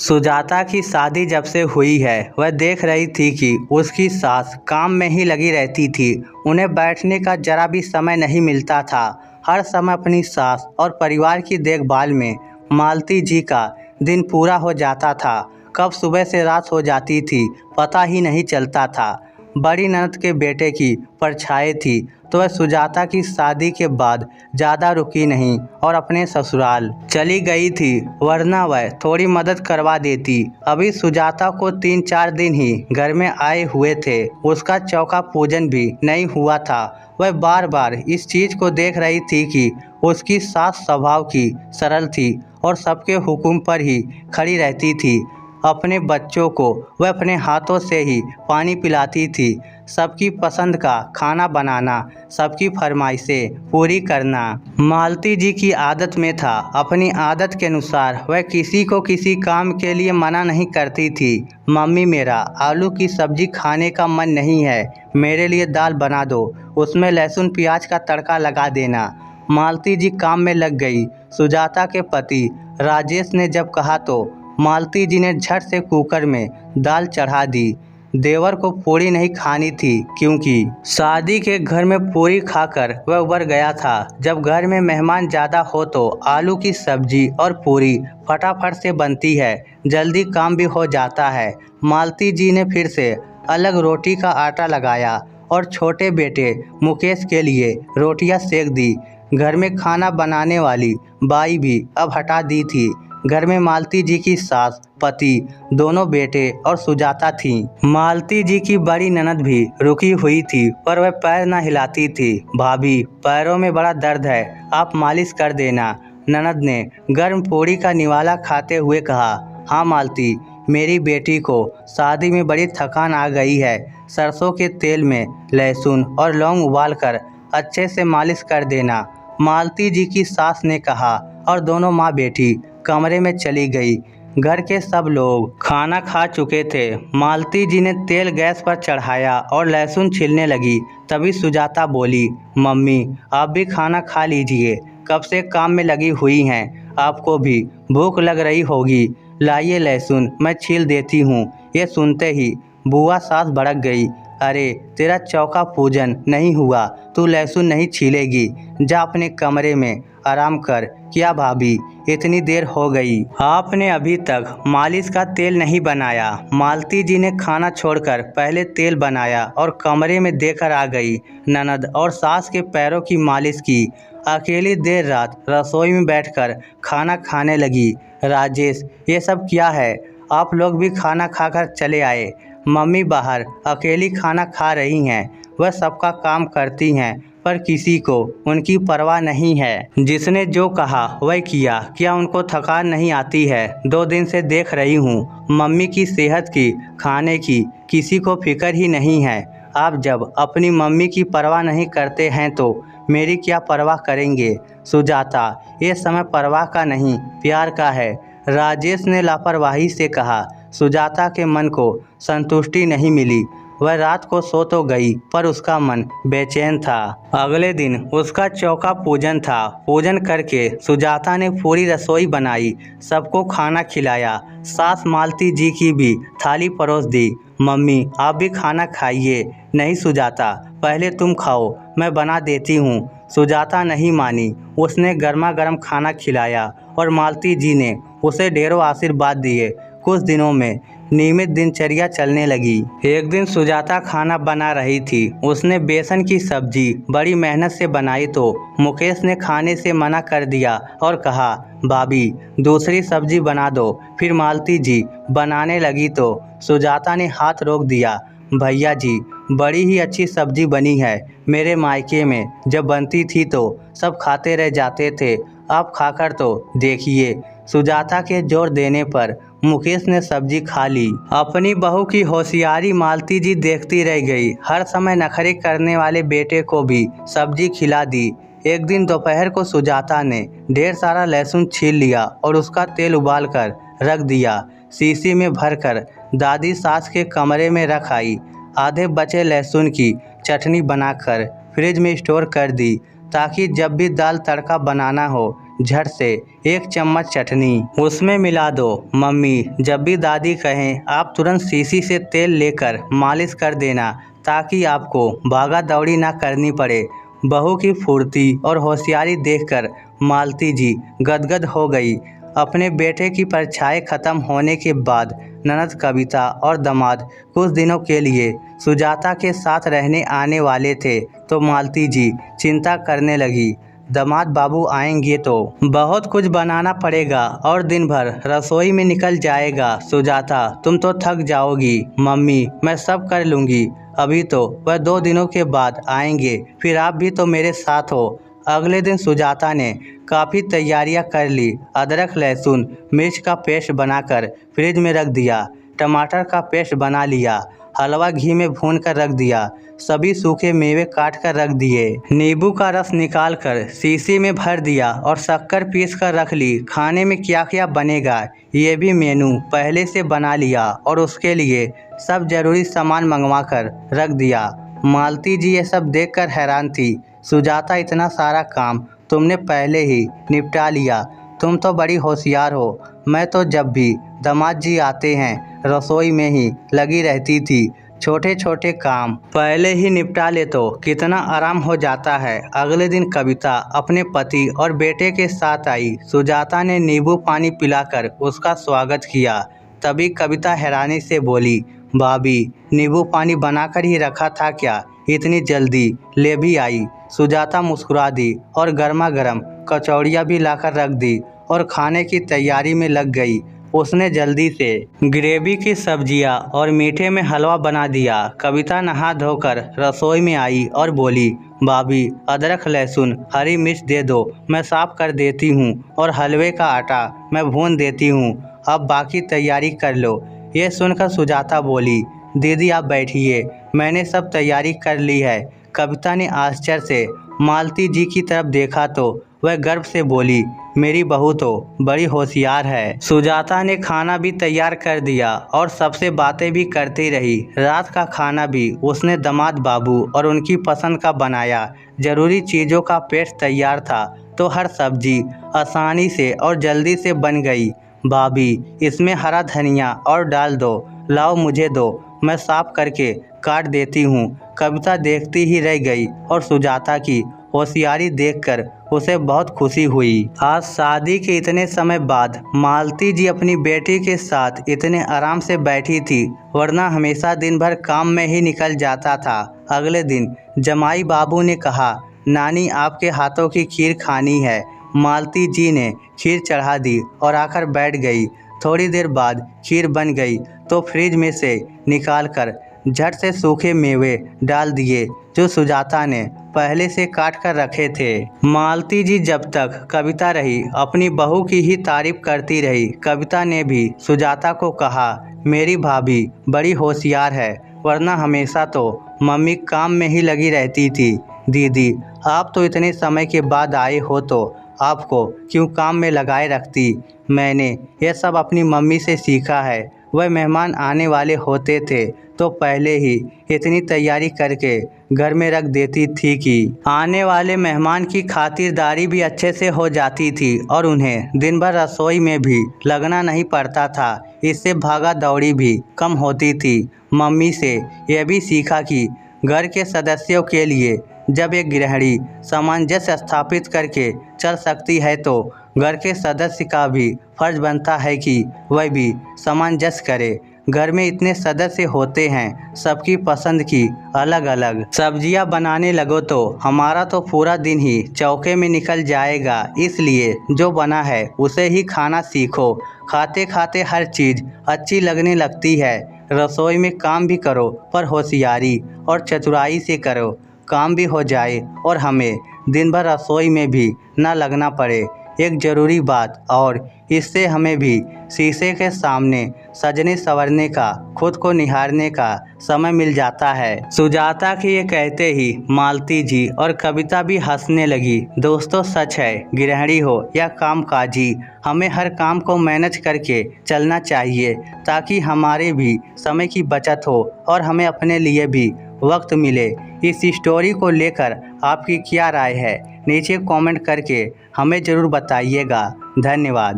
सुजाता की शादी जब से हुई है वह देख रही थी कि उसकी सास काम में ही लगी रहती थी। उन्हें बैठने का जरा भी समय नहीं मिलता था। हर समय अपनी सास और परिवार की देखभाल में मालती जी का दिन पूरा हो जाता था। कब सुबह से रात हो जाती थी पता ही नहीं चलता था। बड़ी ननद के बेटे की परछाई थी तो वह सुजाता की शादी के बाद ज़्यादा रुकी नहीं और अपने ससुराल चली गई थी, वरना वह थोड़ी मदद करवा देती। अभी सुजाता को 3-4 दिन ही घर में आए हुए थे, उसका चौका पूजन भी नहीं हुआ था। वह बार बार इस चीज़ को देख रही थी कि उसकी सास स्वभाव की सरल थी और सबके हुक्म पर ही खड़ी रहती थी। अपने बच्चों को वह अपने हाथों से ही पानी पिलाती थी। सबकी पसंद का खाना बनाना, सबकी फरमाइशें पूरी करना मालती जी की आदत में था। अपनी आदत के अनुसार वह किसी को किसी काम के लिए मना नहीं करती थी। मम्मी, मेरा आलू की सब्जी खाने का मन नहीं है, मेरे लिए दाल बना दो, उसमें लहसुन प्याज का तड़का लगा देना। मालती जी काम में लग गई। सुजाता के पति राजेश ने जब कहा तो मालती जी ने झट से कुकर में दाल चढ़ा दी। देवर को पूरी नहीं खानी थी क्योंकि शादी के घर में पूरी खाकर वह उबर गया था। जब घर में मेहमान ज़्यादा हो तो आलू की सब्जी और पूरी फटाफट से बनती है, जल्दी काम भी हो जाता है। मालती जी ने फिर से अलग रोटी का आटा लगाया और छोटे बेटे मुकेश के लिए रोटियां सेक दी। घर में खाना बनाने वाली बाई भी अब हटा दी थी। घर में मालती जी की सास, पति, दोनों बेटे और सुजाता थीं। मालती जी की बड़ी ननद भी रुकी हुई थी पर वह पैर न हिलाती थी। भाभी, पैरों में बड़ा दर्द है, आप मालिश कर देना। ननद ने गर्म पूड़ी का निवाला खाते हुए कहा। हाँ मालती, मेरी बेटी को शादी में बड़ी थकान आ गई है। सरसों के तेल में लहसुन और लौंग उबालकर अच्छे से मालिश कर देना, मालती जी की सास ने कहा और दोनों माँ बेटी कमरे में चली गई। घर के सब लोग खाना खा चुके थे। मालती जी ने तेल गैस पर चढ़ाया और लहसुन छीलने लगी। तभी सुजाता बोली, मम्मी आप भी खाना खा लीजिए, कब से काम में लगी हुई हैं, आपको भी भूख लग रही होगी। लाइए लहसुन, मैं छील देती हूँ। ये सुनते ही बुआ सास भड़क गई। अरे, तेरा चौका पूजन नहीं हुआ, तू लहसुन नहीं छीलेगी, जा अपने कमरे में आराम कर। क्या भाभी, इतनी देर हो गई, आपने अभी तक मालिश का तेल नहीं बनाया। मालती जी ने खाना छोड़कर पहले तेल बनाया और कमरे में देकर आ गई। ननद और सास के पैरों की मालिश की। अकेली देर रात रसोई में बैठकर खाना खाने लगी। राजेश, ये सब क्या है? आप लोग भी खाना खाकर चले आए। मम्मी बाहर अकेली खाना खा रही हैं, वह सबका काम करती हैं पर किसी को उनकी परवाह नहीं है। जिसने जो कहा वह किया। क्या उनको थकान नहीं आती है? 2 दिन से देख रही हूँ, मम्मी की सेहत की, खाने की किसी को फिक्र ही नहीं है। आप जब अपनी मम्मी की परवाह नहीं करते हैं तो मेरी क्या परवाह करेंगे? सुजाता, ये समय परवाह का नहीं, प्यार का है, राजेश ने लापरवाही से कहा। सुजाता के मन को संतुष्टि नहीं मिली। वह रात को सो तो गई पर उसका मन बेचैन था। अगले दिन उसका चौका पूजन था। पूजन करके सुजाता ने पूरी रसोई बनाई, सबको खाना खिलाया। सास मालती जी की भी थाली परोस दी। मम्मी आप भी खाना खाइए। नहीं सुजाता, पहले तुम खाओ, मैं बना देती हूँ। सुजाता नहीं मानी। उसने गर्मा गर्म खाना खिलाया और मालती जी ने उसे ढेरों आशीर्वाद दिए। कुछ दिनों में नियमित दिनचर्या चलने लगी। एक दिन सुजाता खाना बना रही थी। उसने बेसन की सब्जी बड़ी मेहनत से बनाई तो मुकेश ने खाने से मना कर दिया और कहा, भाभी दूसरी सब्जी बना दो। फिर मालती जी बनाने लगी तो सुजाता ने हाथ रोक दिया। भैया जी, बड़ी ही अच्छी सब्जी बनी है, मेरे मायके में जब बनती थी तो सब खाते रह जाते थे, आप खाकर तो देखिए। सुजाता के जोर देने पर मुकेश ने सब्जी खा ली। अपनी बहू की होशियारी मालती जी देखती रह गई। हर समय नखरे करने वाले बेटे को भी सब्जी खिला दी। एक दिन दोपहर को सुजाता ने ढेर सारा लहसुन छील लिया और उसका तेल उबाल कर रख दिया। शीशी में भरकर दादी सास के कमरे में रख आई। आधे बचे लहसुन की चटनी बनाकर फ्रिज में स्टोर कर दी ताकि जब भी दाल तड़का बनाना हो झट से 1 चम्मच चटनी उसमें मिला दो। मम्मी जब भी दादी कहें आप तुरंत शीशी से तेल लेकर मालिश कर देना ताकि आपको भागा दौड़ी ना करनी पड़े। बहू की फुर्ती और होशियारी देखकर मालती जी गदगद हो गई। अपने बेटे की परीक्षाएं खत्म होने के बाद ननद कविता और दामाद कुछ दिनों के लिए सुजाता के साथ रहने आने वाले थे, तो मालती जी चिंता करने लगी। दामाद बाबू आएंगे तो बहुत कुछ बनाना पड़ेगा और दिन भर रसोई में निकल जाएगा। सुजाता तुम तो थक जाओगी। मम्मी मैं सब कर लूँगी, अभी तो वह 2 दिनों के बाद आएंगे, फिर आप भी तो मेरे साथ हो। अगले दिन सुजाता ने काफ़ी तैयारियां कर ली। अदरक लहसुन मिर्च का पेस्ट बनाकर फ्रिज में रख दिया, टमाटर का पेस्ट बना लिया, हलवा घी में भून कर रख दिया, सभी सूखे मेवे काट कर रख दिए, नींबू का रस निकाल कर शीशी में भर दिया और शक्कर पीस कर रख ली। खाने में क्या क्या बनेगा ये भी मेनू पहले से बना लिया और उसके लिए सब जरूरी सामान मंगवा कर रख दिया। मालती जी ये सब देखकर हैरान थी। सुजाता इतना सारा काम तुमने पहले ही निपटा लिया, तुम तो बड़ी होशियार हो। मैं तो जब भी दामाद जी आते हैं रसोई में ही लगी रहती थी, छोटे छोटे काम पहले ही निपटा ले तो कितना आराम हो जाता है। अगले दिन कविता अपने पति और बेटे के साथ आई। सुजाता ने नींबू पानी पिलाकर उसका स्वागत किया। तभी कविता हैरानी से बोली, भाभी नींबू पानी बनाकर ही रखा था क्या, इतनी जल्दी ले भी आई। सुजाता मुस्कुरा दी और गर्मा गर्म कचौड़ियाँ भी लाकर रख दी और खाने की तैयारी में लग गई। उसने जल्दी से ग्रेवी की सब्जियां और मीठे में हलवा बना दिया। कविता नहा धोकर रसोई में आई और बोली, भाभी अदरक लहसुन हरी मिर्च दे दो, मैं साफ कर देती हूँ और हलवे का आटा मैं भून देती हूँ, अब बाकी तैयारी कर लो। ये सुनकर सुजाता बोली, दीदी आप बैठिए, मैंने सब तैयारी कर ली है। कविता ने आश्चर्य से मालती जी की तरफ देखा तो वह गर्व से बोली, मेरी बहू तो बड़ी होशियार है। सुजाता ने खाना भी तैयार कर दिया और सबसे बातें भी करती रही। रात का खाना भी उसने दामाद बाबू और उनकी पसंद का बनाया। जरूरी चीज़ों का पेस्ट तैयार था तो हर सब्जी आसानी से और जल्दी से बन गई। भाभी इसमें हरा धनिया और डाल दो, लाओ मुझे दो, मैं साफ करके काट देती हूँ। कविता देखती ही रह गई और सुजाता की होशियारी देखकर उसे बहुत खुशी हुई। आज शादी के इतने समय बाद मालती जी अपनी बेटी के साथ इतने आराम से बैठी थी, वरना हमेशा दिन भर काम में ही निकल जाता था। अगले दिन जमाई बाबू ने कहा, नानी आपके हाथों की खीर खानी है। मालती जी ने खीर चढ़ा दी और आकर बैठ गई। थोड़ी देर बाद खीर बन गई तो फ्रिज में से निकालकर झट से सूखे मेवे डाल दिए जो सुजाता ने पहले से काट कर रखे थे। मालती जी जब तक कविता रही अपनी बहू की ही तारीफ करती रही। कविता ने भी सुजाता को कहा, मेरी भाभी बड़ी होशियार है, वरना हमेशा तो मम्मी काम में ही लगी रहती थी। दीदी आप तो इतने समय के बाद आए हो तो आपको क्यों काम में लगाए रखती। मैंने यह सब अपनी मम्मी से सीखा है। वह मेहमान आने वाले होते थे तो पहले ही इतनी तैयारी करके घर में रख देती थी कि आने वाले मेहमान की खातिरदारी भी अच्छे से हो जाती थी और उन्हें दिन भर रसोई में भी लगना नहीं पड़ता था। इससे भागा दौड़ी भी कम होती थी। मम्मी से यह भी सीखा कि घर के सदस्यों के लिए जब एक गृहिणी सामंजस्य स्थापित करके चल सकती है तो घर के सदस्य का भी फर्ज बनता है कि वह भी सामंजस्य करे। घर में इतने सदस्य होते हैं, सबकी पसंद की अलग अलग सब्जियां बनाने लगो तो हमारा तो पूरा दिन ही चौके में निकल जाएगा। इसलिए जो बना है उसे ही खाना सीखो। खाते खाते हर चीज़ अच्छी लगने लगती है। रसोई में काम भी करो पर होशियारी और चतुराई से करो, काम भी हो जाए और हमें दिन भर रसोई में भी न लगना पड़े। एक ज़रूरी बात और, इससे हमें भी शीशे के सामने सजने संवरने का, खुद को निहारने का समय मिल जाता है। सुजाता के ये कहते ही मालती जी और कविता भी हंसने लगी। दोस्तों सच है, गृहिणी हो या कामकाजी, हमें हर काम को मैनेज करके चलना चाहिए ताकि हमारे भी समय की बचत हो और हमें अपने लिए भी वक्त मिले। इस स्टोरी को लेकर आपकी क्या राय है नीचे कमेंट करके हमें ज़रूर बताइएगा। धन्यवाद।